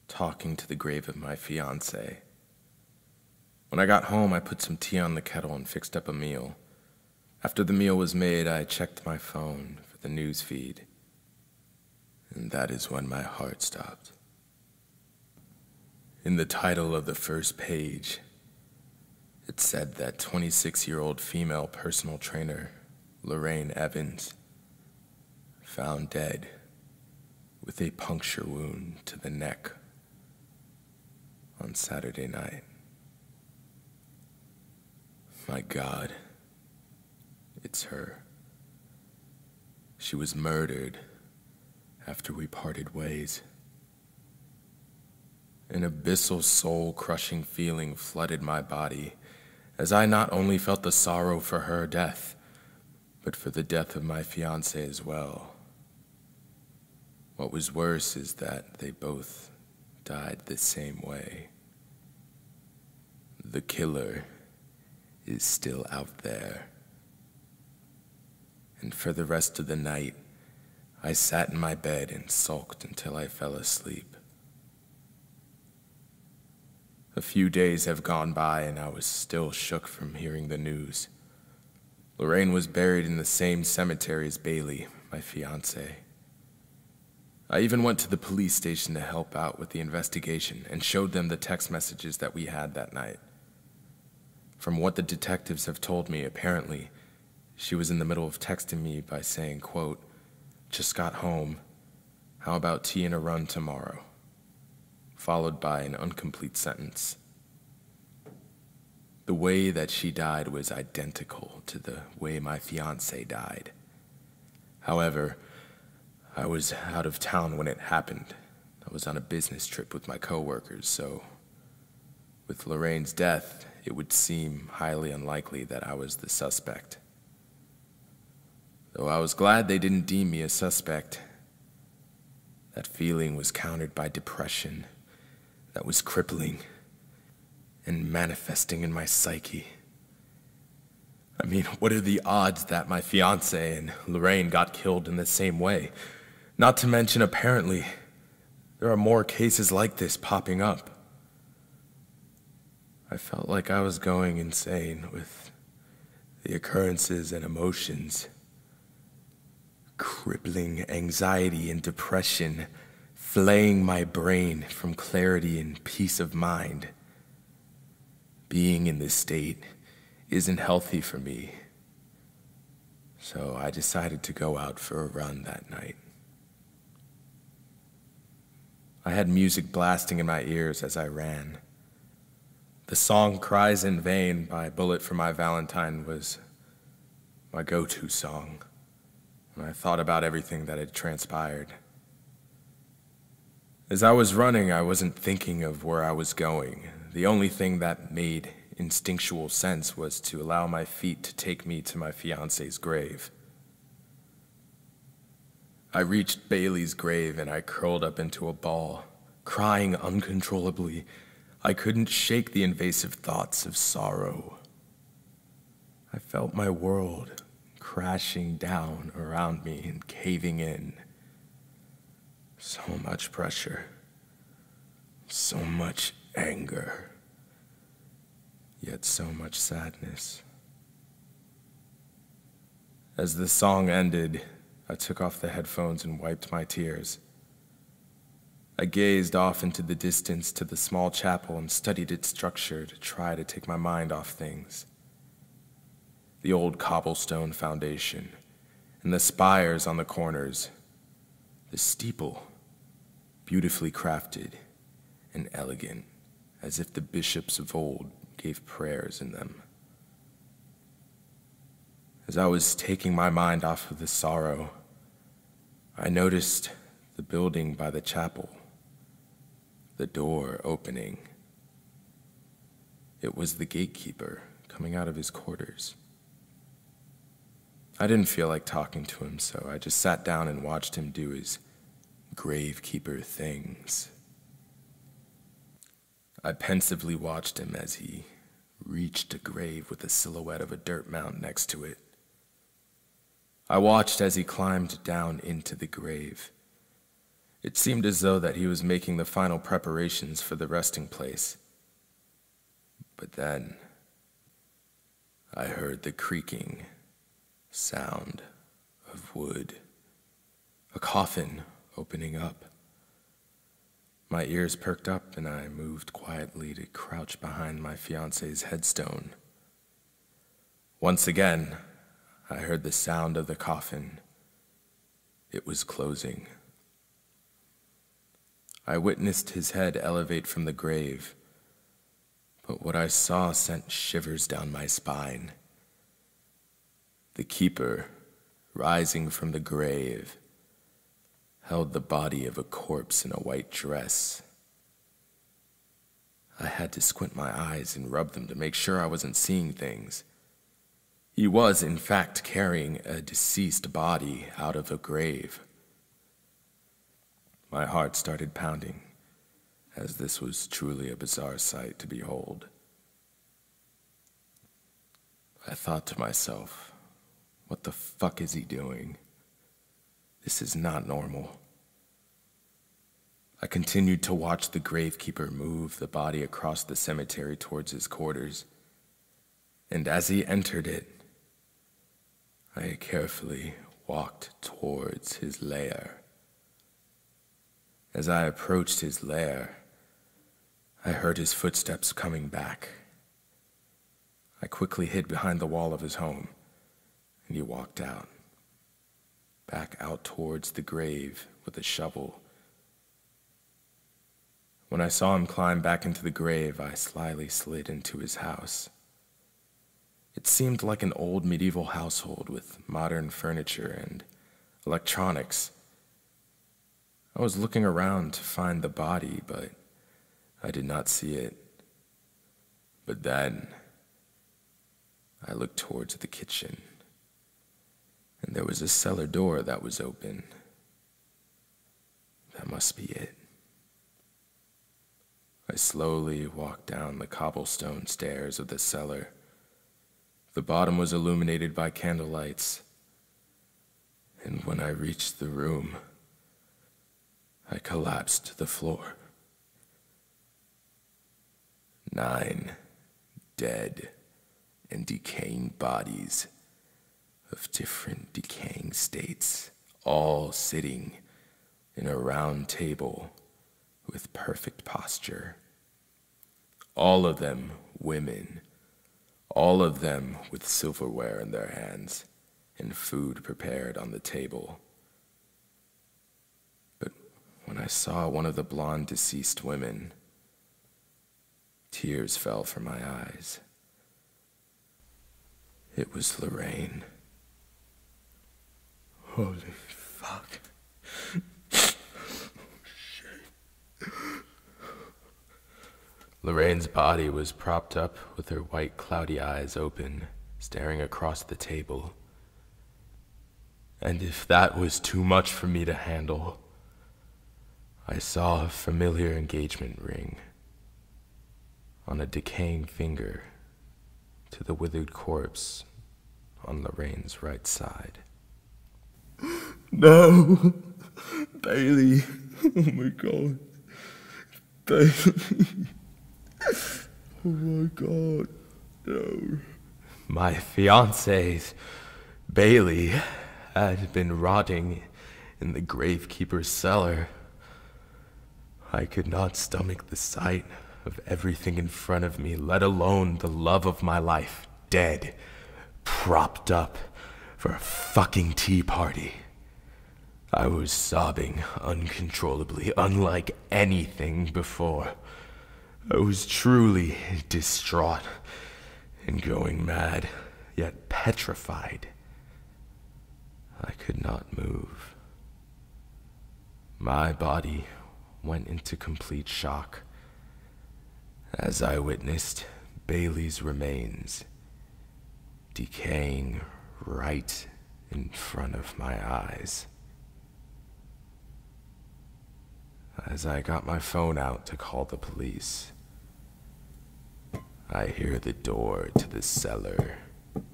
[SPEAKER 2] talking to the grave of my fiancée. When I got home, I put some tea on the kettle and fixed up a meal. After the meal was made, I checked my phone for the news feed. And that is when my heart stopped. In the title of the first page, it said that 26-year-old female personal trainer, Lorraine Evans, found dead with a puncture wound to the neck on Saturday night. My God, it's her. She was murdered after we parted ways. An abyssal soul-crushing feeling flooded my body as I not only felt the sorrow for her death, but for the death of my fiancé as well. What was worse is that they both died the same way. The killer is still out there. And for the rest of the night, I sat in my bed and sulked until I fell asleep. A few days have gone by and I was still shook from hearing the news. Lorraine was buried in the same cemetery as Bailey, my fiancé. I even went to the police station to help out with the investigation and showed them the text messages that we had that night. From what the detectives have told me, apparently, she was in the middle of texting me by saying, quote, "Just got home. How about tea and a run tomorrow?" Followed by an incomplete sentence. The way that she died was identical to the way my fiancé died. However, I was out of town when it happened. I was on a business trip with my coworkers, so with Lorraine's death, it would seem highly unlikely that I was the suspect. Though I was glad they didn't deem me a suspect, that feeling was countered by depression that was crippling and manifesting in my psyche. I mean, what are the odds that my fiancé and Lorraine got killed in the same way? Not to mention, apparently, there are more cases like this popping up. I felt like I was going insane with the occurrences and emotions. Crippling anxiety and depression flaying my brain from clarity and peace of mind. Being in this state isn't healthy for me, so I decided to go out for a run that night. I had music blasting in my ears as I ran.
[SPEAKER 1] The song Cries in Vain by Bullet for My Valentine was my go-to song when I thought about everything that had transpired. As I was running, I wasn't thinking of where I was going. The only thing that made instinctual sense was to allow my feet to take me to my fiance's grave. I reached Bailey's grave and I curled up into a ball, crying uncontrollably. I couldn't shake the invasive thoughts of sorrow. I felt my world crashing down around me and caving in. So much pressure, so much anger, yet so much sadness. As the song ended, I took off the headphones and wiped my tears. I gazed off into the distance to the small chapel and studied its structure to try to take my mind off things. The old cobblestone foundation, and the spires on the corners, the steeple, beautifully crafted and elegant, as if the bishops of old gave prayers in them. As I was taking my mind off of the sorrow, I noticed the building by the chapel, the door opening. It was the gatekeeper coming out of his quarters. I didn't feel like talking to him, so I just sat down and watched him do his gravekeeper things. I pensively watched him as he reached a grave with the silhouette of a dirt mound next to it. I watched as he climbed down into the grave. It seemed as though that he was making the final preparations for the resting place. But then, I heard the creaking sound of wood, a coffin opening up. My ears perked up and I moved quietly to crouch behind my fiance's headstone. Once again, I heard the sound of the coffin. It was closing. I witnessed his head elevate from the grave, but what I saw sent shivers down my spine. The keeper, rising from the grave, held the body of a corpse in a white dress. I had to squint my eyes and rub them to make sure I wasn't seeing things. He was, in fact, carrying a deceased body out of a grave. My heart started pounding, as this was truly a bizarre sight to behold. I thought to myself, what the fuck is he doing? This is not normal. I continued to watch the gravekeeper move the body across the cemetery towards his quarters, and as he entered it, I carefully walked towards his lair. As I approached his lair, I heard his footsteps coming back. I quickly hid behind the wall of his home, and he walked out, back out towards the grave with a shovel. When I saw him climb back into the grave, I slyly slid into his house. It seemed like an old medieval household with modern furniture and electronics. I was looking around to find the body, but I did not see it. But then, I looked towards the kitchen, and there was a cellar door that was open. That must be it. I slowly walked down the cobblestone stairs of the cellar. The bottom was illuminated by candlelights, and when I reached the room, I collapsed to the floor. 9 dead and decaying bodies of different decaying states, all sitting in a round table with perfect posture. All of them women, all of them with silverware in their hands and food prepared on the table. But when I saw one of the blonde deceased women, Tears fell from my eyes. It was Lorraine.
[SPEAKER 2] Holy fuck.
[SPEAKER 1] Lorraine's body was propped up with her white, cloudy eyes open, staring across the table. And if that was too much for me to handle, I saw a familiar engagement ring on a decaying finger to the withered corpse on Lorraine's right side.
[SPEAKER 2] No! Bailey! Oh my god. Bailey! Oh my god. No.
[SPEAKER 1] My fiancée, Bailey, had been rotting in the gravekeeper's cellar. I could not stomach the sight of everything in front of me, let alone the love of my life, dead, propped up for a fucking tea party. I was sobbing uncontrollably, unlike anything before. I was truly distraught and going mad, yet petrified. I could not move. My body went into complete shock as I witnessed Bailey's remains decaying right in front of my eyes. As I got my phone out to call the police, I hear the door to the cellar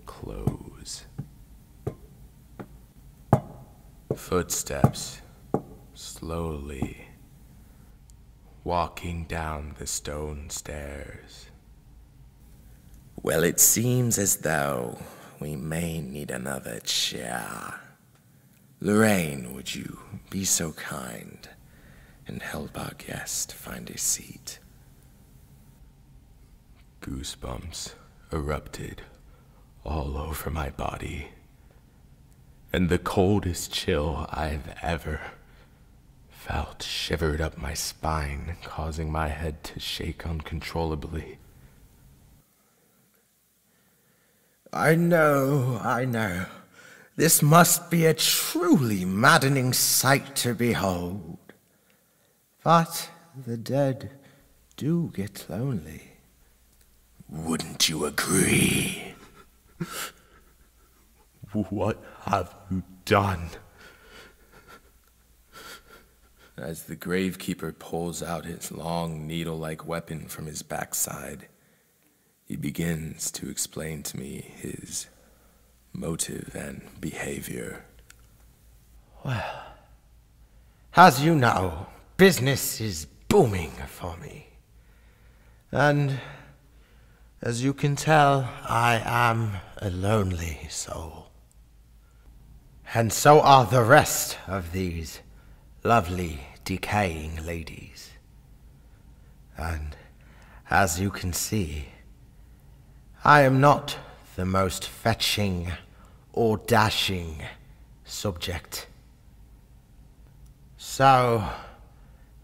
[SPEAKER 1] close. Footsteps, slowly, walking down the stone stairs.
[SPEAKER 4] Well, it seems as though we may need another chair. Lorraine, would you be so kind and help our guest find a seat?
[SPEAKER 1] Goosebumps erupted all over my body, and the coldest chill I've ever felt shivered up my spine, causing my head to shake uncontrollably.
[SPEAKER 4] I know. This must be a truly maddening sight to behold. But the dead do get lonely. Wouldn't you agree?
[SPEAKER 1] What have you done?
[SPEAKER 4] As the gravekeeper pulls out his long needle-like weapon from his backside, he begins to explain to me his motive and behavior.
[SPEAKER 3] Well, as you know, business is booming for me. And as you can tell, I am a lonely soul. And so are the rest of these lovely, decaying ladies. And as you can see, I am not the most fetching or dashing subject. So,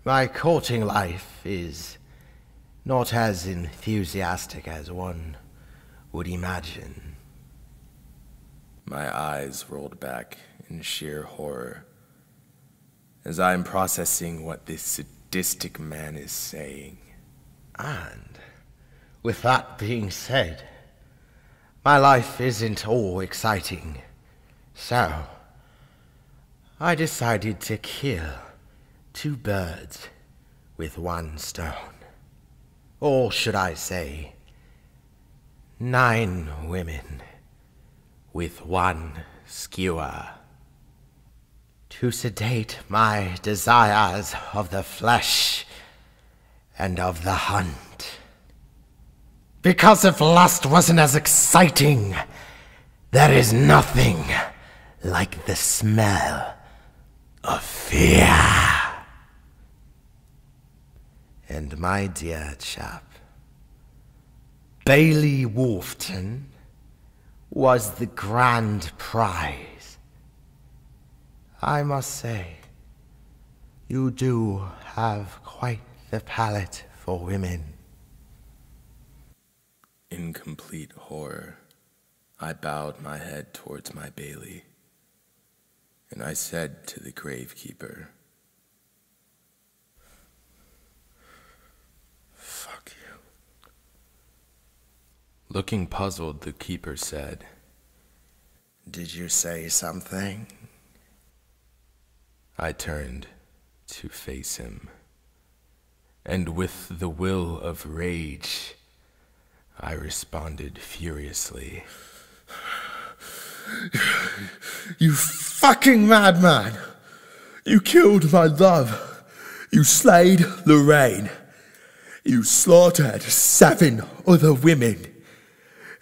[SPEAKER 3] my courting life is not as enthusiastic as one would imagine.
[SPEAKER 4] My eyes rolled back in sheer horror as I am processing what this sadistic man is saying.
[SPEAKER 3] And with that being said, my life isn't all exciting. So, I decided to kill 2 birds with 1 stone. Or should I say, 9 women with 1 skewer. To sedate my desires of the flesh and of the hunt. Because if lust wasn't as exciting, there is nothing like the smell of fear. And my dear chap, Bailey Wolfton was the grand prize. I must say, you do have quite the palate for women.
[SPEAKER 1] In complete horror, I bowed my head towards my Bailey, and I said to the gravekeeper, "Fuck you." Looking puzzled, the keeper said,
[SPEAKER 4] Did you say something?
[SPEAKER 1] I turned to face him, and with the will of rage, I responded furiously,
[SPEAKER 2] You fucking madman! You killed my love. You slayed Lorraine. You slaughtered 7 other women.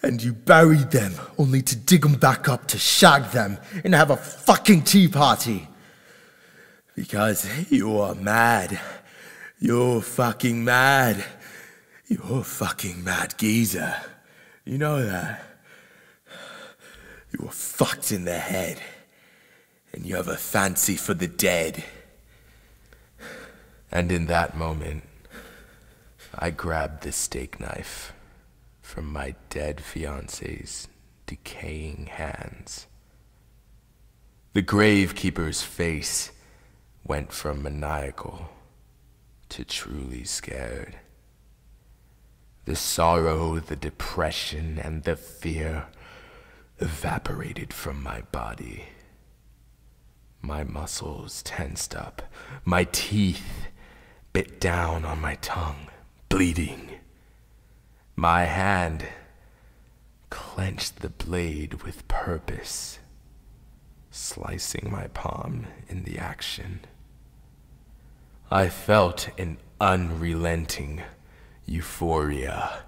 [SPEAKER 2] And you buried them only to dig them back up to shag them and have a fucking tea party. Because you're mad. You're fucking mad. You're a fucking mad geezer. You know that? You were fucked in the head. And you have a fancy for the dead.
[SPEAKER 1] and in that moment, I grabbed the steak knife from my dead fiance's decaying hands. The gravekeeper's face went from maniacal to truly scared. The sorrow, the depression, and the fear evaporated from my body. My muscles tensed up, my teeth bit down on my tongue, bleeding. My hand clenched the blade with purpose, slicing my palm in the action. I felt an unrelenting euphoria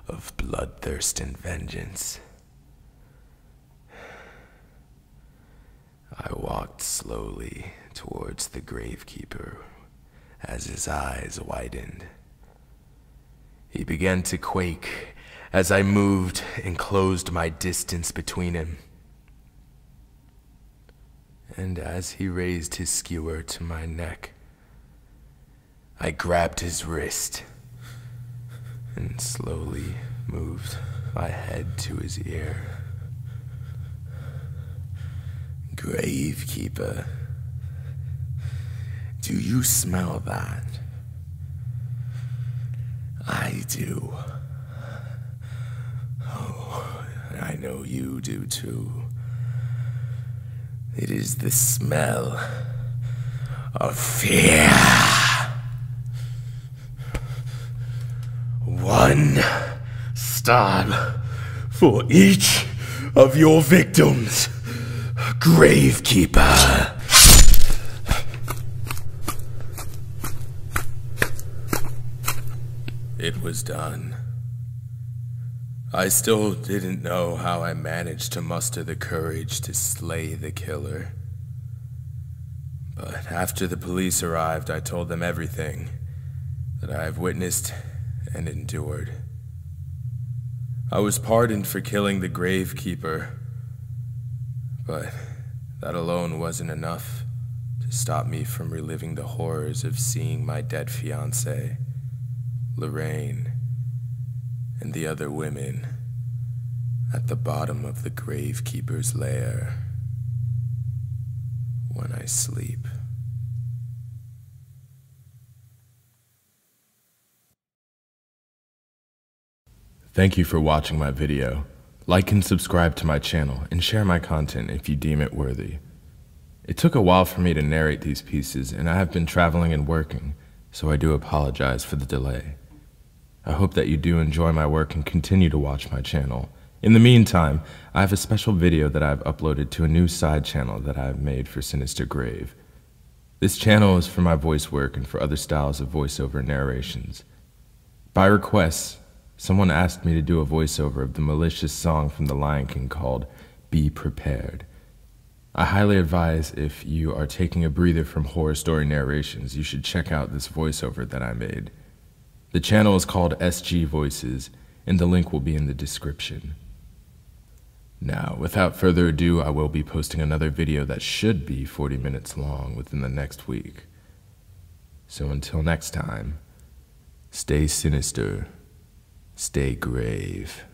[SPEAKER 1] of bloodthirst and vengeance. I walked slowly towards the gravekeeper as his eyes widened. He began to quake as I moved and closed my distance between him. And as he raised his skewer to my neck, I grabbed his wrist and slowly moved my head to his ear.
[SPEAKER 4] Gravekeeper, do you smell that? I do. Oh, I know you do too. It is the smell of fear. 1 stab for each of your victims, Gravekeeper.
[SPEAKER 1] It was done. I still didn't know how I managed to muster the courage to slay the killer. But after the police arrived, I told them everything that I have witnessed and endured. I was pardoned for killing the gravekeeper, but that alone wasn't enough to stop me from reliving the horrors of seeing my dead fiancée, Lorraine, and the other women at the bottom of the gravekeeper's lair when I sleep. Thank you for watching my video. Like and subscribe to my channel and share my content if you deem it worthy. It took a while for me to narrate these pieces, and I have been traveling and working, so I do apologize for the delay. I hope that you do enjoy my work and continue to watch my channel. In the meantime, I have a special video that I have uploaded to a new side channel that I have made for Sinister Grave. This channel is for my voice work and for other styles of voiceover narrations. By request, someone asked me to do a voiceover of the malicious song from The Lion King called Be Prepared. I highly advise, if you are taking a breather from horror story narrations, you should check out this voiceover that I made. The channel is called SG Voices, and the link will be in the description. Now, without further ado, I will be posting another video that should be 40 minutes long within the next week. So until next time, stay sinister, stay grave.